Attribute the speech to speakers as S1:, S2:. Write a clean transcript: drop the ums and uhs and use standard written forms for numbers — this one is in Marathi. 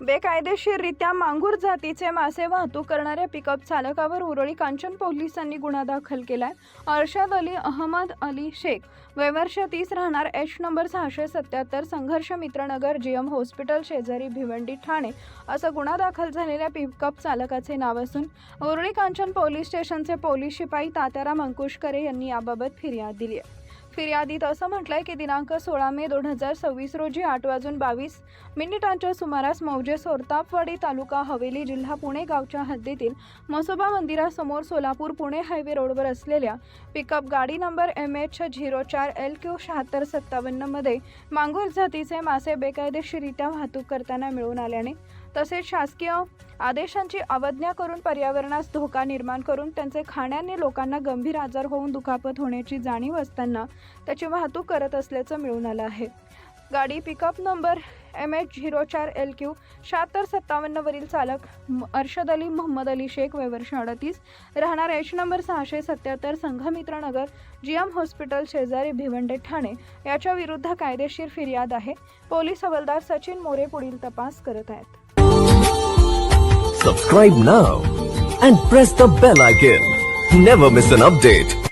S1: बेकायदेशीररित्या मांगूर जातीचे मासे वाहतूक करणाऱ्या पिकअप चालकावर उरळी कांचन पोलिसांनी गुन्हा दाखल केलाय। अरशद अली अहमद अली शेख वय वर्ष 30 राहणार एच नंबर 677 संघर्ष मित्रनगर जीएम हॉस्पिटल शेजारी भिवंडी ठाणे असा गुन्हा दाखल झालेल्या पिकअप चालकाचे नाव असून उरळी कांचन पोलीस स्टेशनचे पोलीस शिपाई तात्याराम अंकुशकरे यांनी याबाबत फिर्याद दिली आहे। फिर्यादीत असं म्हटलंय की दिनांक 16 मे 2026 रोजी 8:22 सुमारास मौजे सोरतापवाडी तालुका हवेली जिल्हा पुणे गावच्या हद्दीतील मसोबा मंदिरासमोर सोलापूर पुणे हायवे रोडवर असलेल्या पिकअप गाडी नंबर MH04 LQ 7657 मध्ये मांगूर जातीचे मासे बेकायदेशीररित्या वाहतूक करताना मिळून आल्याने तसेच शासकीय आदेशांची अवज्ञा करून पर्यावरणास धोका निर्माण करून त्यांचे खाण्याने लोकांना गंभीर आजार होऊन दुखापत होण्याची जाणीव असताना त्याची वाहतूक करत असल्याचं मिळून आलं आहे। गाडी पिकअप नंबर MH04 LQ 7657 वरील चालक अरशद अली मोहम्मद अली शेख वय वर्ष 38 राहणार एच नंबर 677 संघमित्रनगर जीएम हॉस्पिटल शेजारी भिवंडी ठाणे याच्या विरुद्ध कायदेशीर फिर्याद आहे। पोलीस हवालदार सचिन मोरे पुढील तपास करत आहेत।
S2: Subscribe now and press the bell icon. Never miss an update.